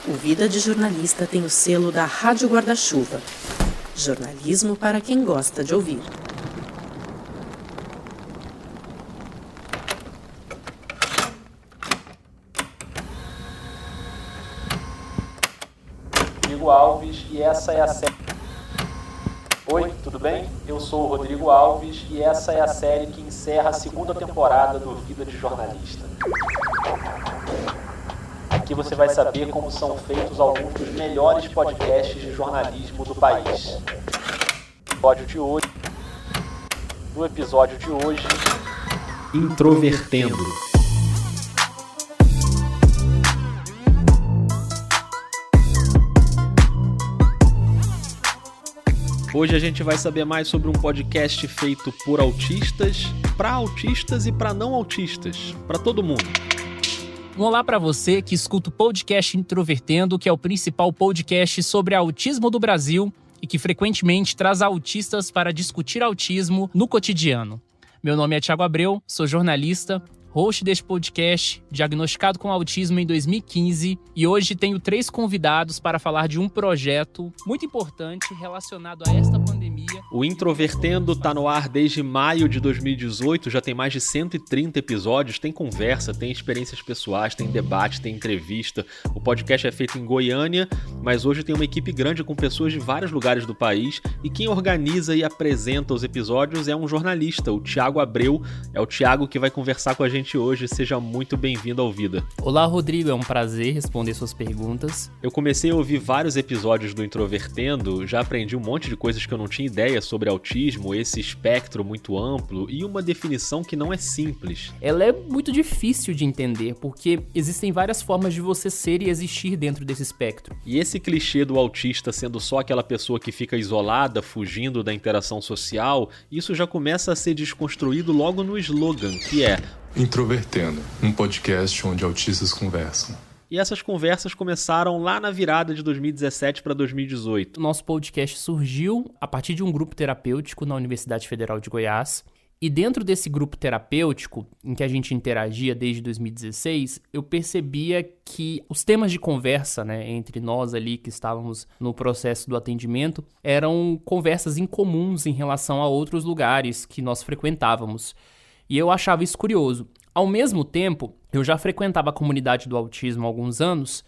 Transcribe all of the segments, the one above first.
O Vida de Jornalista tem o selo da Rádio Guarda-Chuva. Jornalismo para quem gosta de ouvir. Rodrigo Alves e essa é a série... Oi, tudo bem? Eu sou o Rodrigo Alves e essa é a série que encerra a segunda temporada do Vida de Jornalista. Aqui você vai saber como são feitos alguns dos melhores podcasts de jornalismo do país. No episódio de hoje, Introvertendo. Hoje a gente vai saber mais sobre um podcast feito por autistas, para autistas e para não autistas, para todo mundo. Um olá para você que escuta o podcast Introvertendo, que é o principal podcast sobre autismo do Brasil e que frequentemente traz autistas para discutir autismo no cotidiano. Meu nome é Thiago Abreu, sou jornalista, host deste podcast, diagnosticado com autismo em 2015, e hoje tenho 3 convidados para falar de um projeto muito importante relacionado a esta pandemia. O Introvertendo está no ar desde maio de 2018, já tem mais de 130 episódios, tem conversa, tem experiências pessoais, tem debate, tem entrevista. O podcast é feito em Goiânia, mas hoje tem uma equipe grande com pessoas de vários lugares do país, e quem organiza e apresenta os episódios é um jornalista, o Thiago Abreu. É o Thiago que vai conversar com a gente hoje. Seja muito bem-vindo ao Vida. Olá, Rodrigo, é um prazer responder suas perguntas. Eu comecei a ouvir vários episódios do Introvertendo, já aprendi um monte de coisas que eu não tinha ideia sobre autismo, esse espectro muito amplo e uma definição que não é simples. Ela é muito difícil de entender, porque existem várias formas de você ser e existir dentro desse espectro. E esse clichê do autista sendo só aquela pessoa que fica isolada, fugindo da interação social, isso já começa a ser desconstruído logo no slogan, que é Introvertendo, um podcast onde autistas conversam. E essas conversas começaram lá na virada de 2017 para 2018. Nosso podcast surgiu a partir de um grupo terapêutico na Universidade Federal de Goiás. E dentro desse grupo terapêutico, em que a gente interagia desde 2016, eu percebia que os temas de conversa, entre nós ali que estávamos no processo do atendimento, eram conversas incomuns em relação a outros lugares que nós frequentávamos. E eu achava isso curioso. Ao mesmo tempo, eu já frequentava a comunidade do autismo há alguns anos,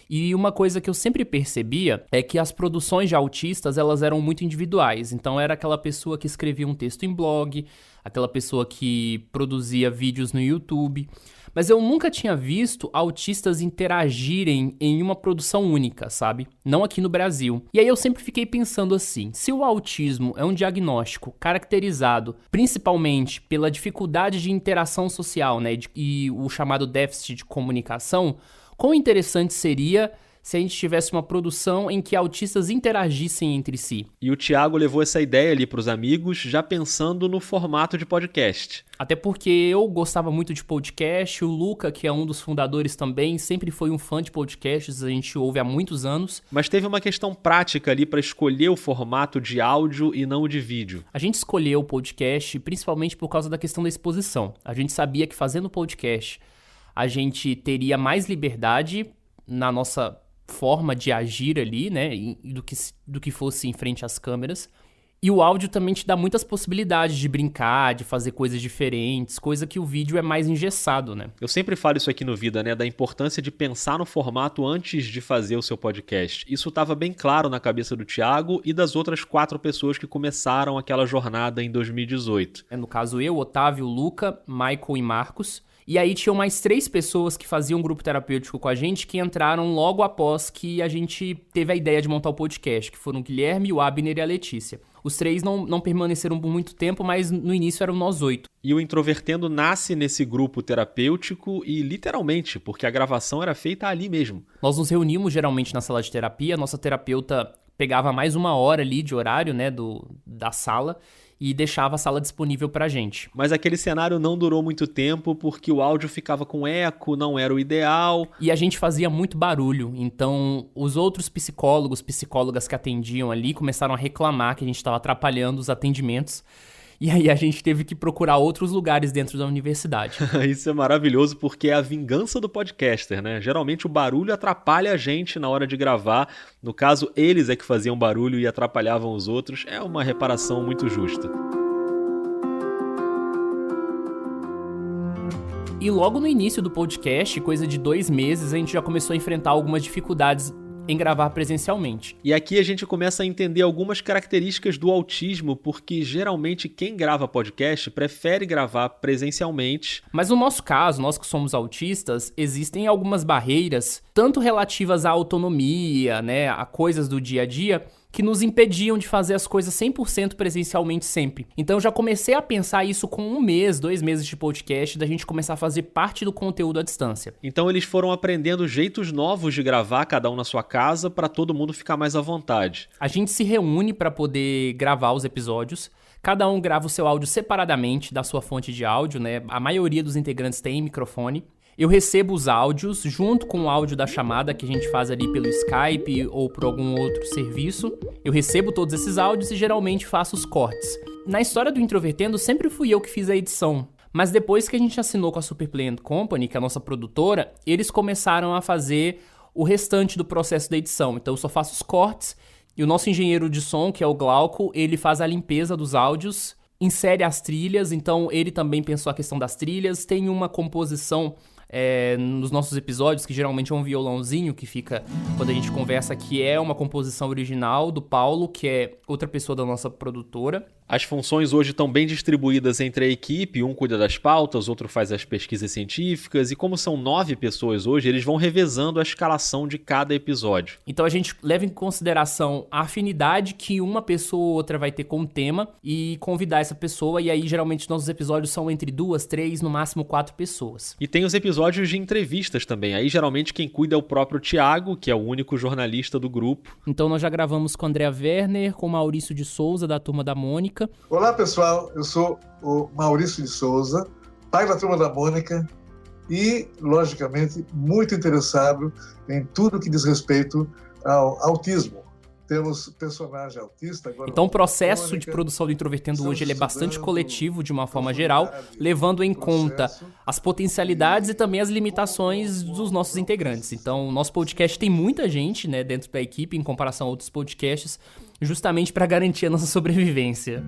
e uma coisa que eu sempre percebia é que as produções de autistas, elas eram muito individuais. Então era aquela pessoa que escrevia um texto em blog, aquela pessoa que produzia vídeos no YouTube. Mas eu nunca tinha visto autistas interagirem em uma produção única, sabe? Não aqui no Brasil. E aí eu sempre fiquei pensando assim, se o autismo é um diagnóstico caracterizado principalmente pela dificuldade de interação social, e o chamado déficit de comunicação, quão interessante seria se a gente tivesse uma produção em que autistas interagissem entre si. E o Thiago levou essa ideia ali para os amigos, já pensando no formato de podcast. Até porque eu gostava muito de podcast, o Luca, que é um dos fundadores também, sempre foi um fã de podcasts, a gente ouve há muitos anos. Mas teve uma questão prática ali para escolher o formato de áudio e não o de vídeo. A gente escolheu o podcast principalmente por causa da questão da exposição. A gente sabia que fazendo podcast a gente teria mais liberdade na nossa forma de agir ali, do que fosse em frente às câmeras. E o áudio também te dá muitas possibilidades de brincar, de fazer coisas diferentes, coisa que o vídeo é mais engessado, Eu sempre falo isso aqui no Vida, da importância de pensar no formato antes de fazer o seu podcast. Isso estava bem claro na cabeça do Thiago e das outras 4 pessoas que começaram aquela jornada em 2018. No caso eu, Otávio, Luca, Michael e Marcos. E aí tinham mais 3 pessoas que faziam um grupo terapêutico com a gente, que entraram logo após que a gente teve a ideia de montar o podcast, que foram o Guilherme, o Abner e a Letícia. Os 3 não permaneceram por muito tempo, mas no início eram nós 8. E o Introvertendo nasce nesse grupo terapêutico e literalmente, porque a gravação era feita ali mesmo. Nós nos reunimos geralmente na sala de terapia, nossa terapeuta pegava mais 1 hora ali de horário, da sala, e deixava a sala disponível pra gente. Mas aquele cenário não durou muito tempo porque o áudio ficava com eco, não era o ideal. E a gente fazia muito barulho, então os outros psicólogas que atendiam ali começaram a reclamar que a gente estava atrapalhando os atendimentos. E aí a gente teve que procurar outros lugares dentro da universidade. Isso é maravilhoso porque é a vingança do podcaster, né? Geralmente o barulho atrapalha a gente na hora de gravar. No caso, eles é que faziam barulho e atrapalhavam os outros. É uma reparação muito justa. E logo no início do podcast, coisa de 2 meses, a gente já começou a enfrentar algumas dificuldades em gravar presencialmente. E aqui a gente começa a entender algumas características do autismo, porque geralmente quem grava podcast prefere gravar presencialmente. Mas no nosso caso, nós que somos autistas, existem algumas barreiras, tanto relativas à autonomia, né, a coisas do dia a dia, que nos impediam de fazer as coisas 100% presencialmente sempre. Então eu já comecei a pensar isso com 1 mês, 2 meses de podcast, da gente começar a fazer parte do conteúdo à distância. Então eles foram aprendendo jeitos novos de gravar, cada um na sua casa, para todo mundo ficar mais à vontade. A gente se reúne para poder gravar os episódios. Cada um grava o seu áudio separadamente da sua fonte de áudio, né? A maioria dos integrantes tem microfone. Eu recebo os áudios junto com o áudio da chamada que a gente faz ali pelo Skype ou por algum outro serviço. Eu recebo todos esses áudios e geralmente faço os cortes. Na história do Introvertendo, sempre fui eu que fiz a edição. Mas depois que a gente assinou com a Superplay & Company, que é a nossa produtora, eles começaram a fazer o restante do processo da edição. Então eu só faço os cortes e o nosso engenheiro de som, que é o Glauco, ele faz a limpeza dos áudios, insere as trilhas, então ele também pensou a questão das trilhas, tem uma composição nos nossos episódios, que geralmente é um violãozinho que fica quando a gente conversa, que é uma composição original do Paulo, que é outra pessoa da nossa produtora. As funções hoje estão bem distribuídas entre a equipe, um cuida das pautas, outro faz as pesquisas científicas, e como são 9 pessoas hoje, eles vão revezando a escalação de cada episódio. Então a gente leva em consideração a afinidade que uma pessoa ou outra vai ter com o tema e convidar essa pessoa, e aí geralmente nossos episódios são entre 2, 3, no máximo 4 pessoas. E tem os episódios de entrevistas também, aí geralmente quem cuida é o próprio Thiago, que é o único jornalista do grupo. Então nós já gravamos com o André Werner, com o Maurício de Souza, da Turma da Mônica. Olá pessoal, eu sou o Maurício de Souza, pai da Turma da Mônica e, logicamente, muito interessado em tudo que diz respeito ao autismo. Temos personagem autista. Agora então o processo de produção do Introvertendo hoje ele é bastante coletivo de uma forma geral, levando em conta as potencialidades e também as limitações dos nossos integrantes. Então o nosso podcast tem muita gente, né, dentro da equipe em comparação a outros podcasts, justamente para garantir a nossa sobrevivência.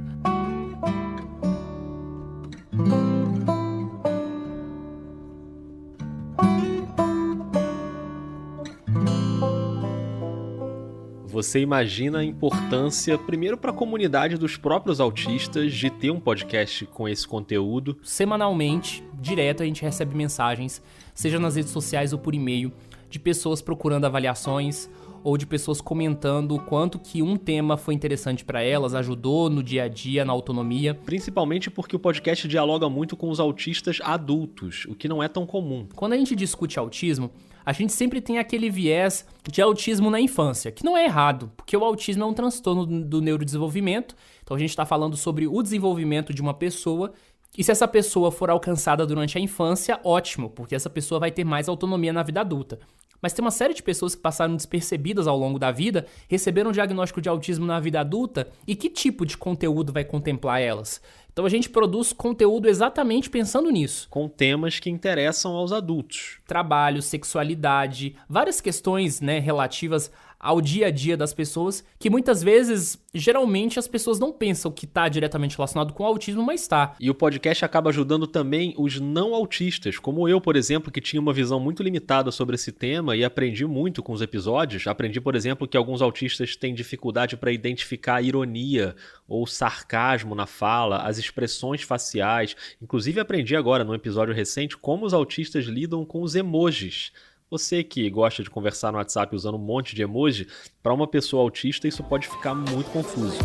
Você imagina a importância, primeiro para a comunidade dos próprios autistas, de ter um podcast com esse conteúdo. Semanalmente, direto, a gente recebe mensagens, seja nas redes sociais ou por e-mail, de pessoas procurando avaliações ou de pessoas comentando o quanto que um tema foi interessante para elas, ajudou no dia a dia, na autonomia. Principalmente porque o podcast dialoga muito com os autistas adultos, o que não é tão comum. Quando a gente discute autismo, a gente sempre tem aquele viés de autismo na infância, que não é errado, porque o autismo é um transtorno do neurodesenvolvimento, então a gente está falando sobre o desenvolvimento de uma pessoa, e se essa pessoa for alcançada durante a infância, ótimo, porque essa pessoa vai ter mais autonomia na vida adulta. Mas tem uma série de pessoas que passaram despercebidas ao longo da vida, receberam um diagnóstico de autismo na vida adulta, e que tipo de conteúdo vai contemplar elas? Então a gente produz conteúdo exatamente pensando nisso. Com temas que interessam aos adultos. Trabalho, sexualidade, várias questões, né, relativas ao dia a dia das pessoas, que muitas vezes, geralmente, as pessoas não pensam que está diretamente relacionado com o autismo, mas está. E o podcast acaba ajudando também os não autistas, como eu, por exemplo, que tinha uma visão muito limitada sobre esse tema e aprendi muito com os episódios. Aprendi, por exemplo, que alguns autistas têm dificuldade para identificar a ironia ou sarcasmo na fala, as expressões faciais. Inclusive, aprendi agora, num episódio recente, como os autistas lidam com os emojis. Você que gosta de conversar no WhatsApp usando um monte de emoji, para uma pessoa autista isso pode ficar muito confuso.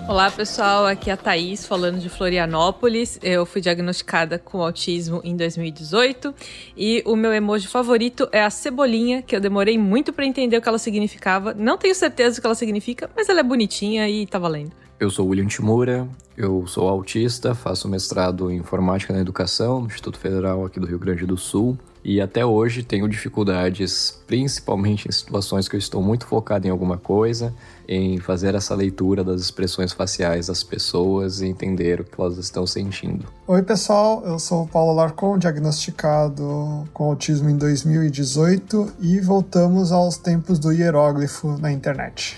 Olá pessoal, aqui é a Thaís falando de Florianópolis. Eu fui diagnosticada com autismo em 2018 e o meu emoji favorito é a cebolinha, que eu demorei muito para entender o que ela significava. Não tenho certeza do que ela significa, mas ela é bonitinha e tá valendo. Eu sou o William Timura, eu sou autista, faço mestrado em Informática na Educação no Instituto Federal aqui do Rio Grande do Sul. E até hoje tenho dificuldades, principalmente em situações que eu estou muito focado em alguma coisa, em fazer essa leitura das expressões faciais das pessoas e entender o que elas estão sentindo. Oi pessoal, eu sou o Paulo Alarcon, diagnosticado com autismo em 2018 e voltamos aos tempos do hieróglifo na internet.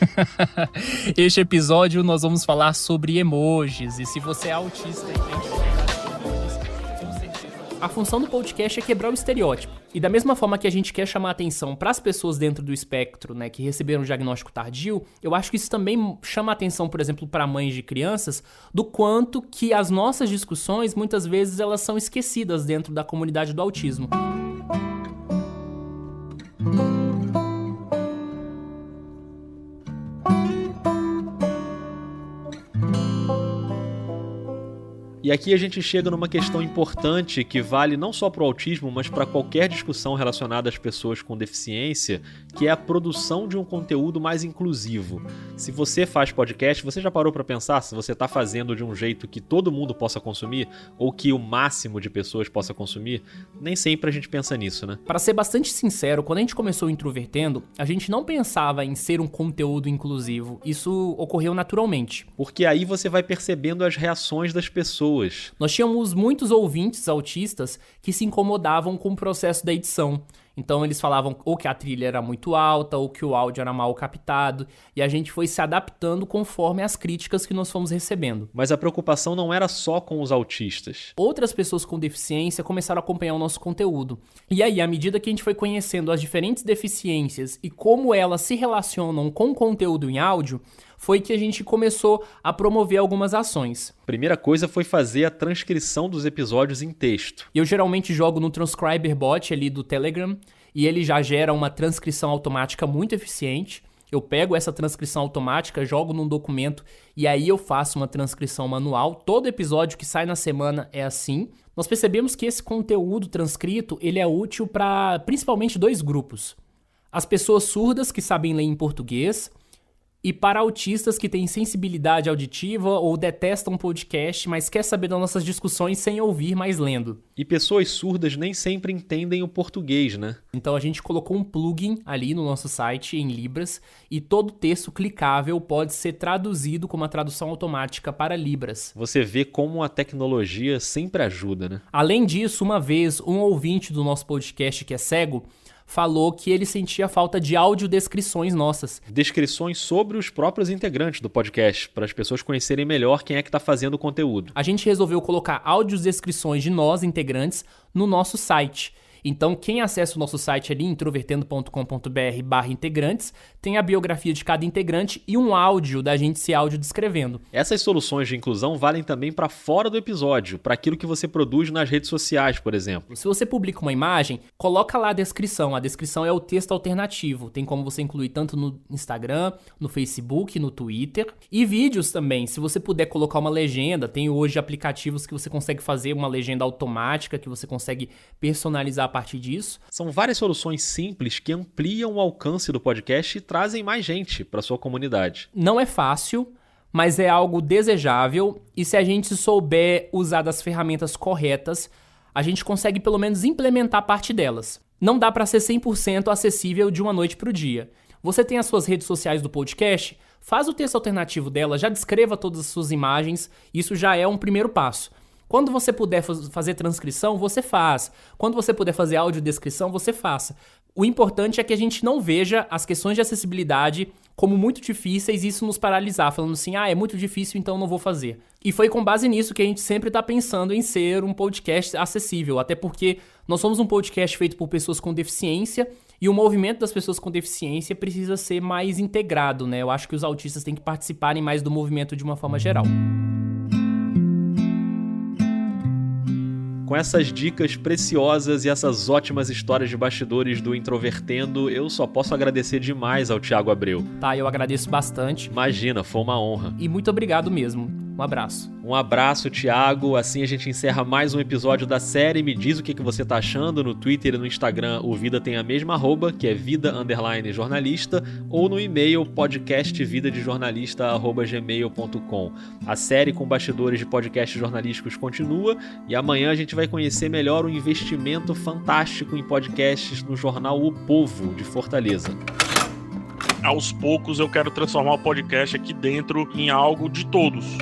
Este episódio nós vamos falar sobre emojis, e se você é autista e tem dificuldade com emojis, com certeza. A função do podcast é quebrar o estereótipo. E da mesma forma que a gente quer chamar atenção para as pessoas dentro do espectro, né, que receberam um diagnóstico tardio, eu acho que isso também chama atenção, por exemplo, para mães de crianças, do quanto que as nossas discussões, muitas vezes, elas são esquecidas dentro da comunidade do autismo. E aqui a gente chega numa questão importante que vale não só para o autismo, mas para qualquer discussão relacionada às pessoas com deficiência, que é a produção de um conteúdo mais inclusivo. Se você faz podcast, você já parou para pensar se você está fazendo de um jeito que todo mundo possa consumir ou que o máximo de pessoas possa consumir? Nem sempre a gente pensa nisso, né? Para ser bastante sincero, quando a gente começou o Introvertendo, a gente não pensava em ser um conteúdo inclusivo. Isso ocorreu naturalmente. Porque aí você vai percebendo as reações das pessoas. Nós tínhamos muitos ouvintes autistas que se incomodavam com o processo da edição. Então eles falavam ou que a trilha era muito alta ou que o áudio era mal captado, e a gente foi se adaptando conforme as críticas que nós fomos recebendo. Mas a preocupação não era só com os autistas. Outras pessoas com deficiência começaram a acompanhar o nosso conteúdo. E aí, à medida que a gente foi conhecendo as diferentes deficiências e como elas se relacionam com o conteúdo em áudio, foi que a gente começou a promover algumas ações. A primeira coisa foi fazer a transcrição dos episódios em texto. Eu geralmente jogo no Transcriber Bot ali do Telegram, e ele já gera uma transcrição automática muito eficiente. Eu pego essa transcrição automática, jogo num documento e aí eu faço uma transcrição manual. Todo episódio que sai na semana é assim. Nós percebemos que esse conteúdo transcrito ele é útil para principalmente dois grupos. As pessoas surdas que sabem ler em português, e para autistas que têm sensibilidade auditiva ou detestam podcast, mas quer saber das nossas discussões sem ouvir, mas lendo. E pessoas surdas nem sempre entendem o português, né? Então a gente colocou um plugin ali no nosso site em Libras, e todo texto clicável pode ser traduzido com uma tradução automática para Libras. Você vê como a tecnologia sempre ajuda, né? Além disso, uma vez, um ouvinte do nosso podcast que é cego falou que ele sentia falta de audiodescrições nossas. Descrições sobre os próprios integrantes do podcast, para as pessoas conhecerem melhor quem é que está fazendo o conteúdo. A gente resolveu colocar audiodescrições de nós, integrantes, no nosso site. Então, quem acessa o nosso site ali, introvertendo.com.br/integrantes, tem a biografia de cada integrante e um áudio da gente se audiodescrevendo. Essas soluções de inclusão valem também para fora do episódio, para aquilo que você produz nas redes sociais, por exemplo. Se você publica uma imagem, coloca lá a descrição. A descrição é o texto alternativo. Tem como você incluir tanto no Instagram, no Facebook, no Twitter. E vídeos também. Se você puder colocar uma legenda, tem hoje aplicativos que você consegue fazer uma legenda automática, que você consegue personalizar a partir disso. São várias soluções simples que ampliam o alcance do podcast e trazem mais gente para sua comunidade. Não é fácil, mas é algo desejável, e se a gente souber usar das ferramentas corretas, a gente consegue pelo menos implementar parte delas. Não dá para ser 100% acessível de uma noite para o dia. Você tem as suas redes sociais do podcast? Faz o texto alternativo dela, já descreva todas as suas imagens, isso já é um primeiro passo. Quando você puder fazer transcrição, você faz. Quando você puder fazer audiodescrição, você faça. O importante é que a gente não veja as questões de acessibilidade como muito difíceis e isso nos paralisar, falando assim, é muito difícil, então não vou fazer. E foi com base nisso que a gente sempre está pensando em ser um podcast acessível, até porque nós somos um podcast feito por pessoas com deficiência e o movimento das pessoas com deficiência precisa ser mais integrado, né? Eu acho que os autistas têm que participarem mais do movimento de uma forma geral. Com essas dicas preciosas e essas ótimas histórias de bastidores do Introvertendo, eu só posso agradecer demais ao Thiago Abreu. Tá, eu agradeço bastante. Imagina, foi uma honra. E muito obrigado mesmo. Um abraço. Um abraço, Thiago. Assim a gente encerra mais um episódio da série. Me diz o que você tá achando no Twitter e no Instagram. O Vida tem a mesma @, que é vida_jornalista, ou no e-mail podcastvidadejornalista@gmail.com. A série com bastidores de podcasts jornalísticos continua e amanhã a gente vai conhecer melhor o investimento fantástico em podcasts no jornal O Povo, de Fortaleza. Aos poucos eu quero transformar o podcast aqui dentro em algo de todos.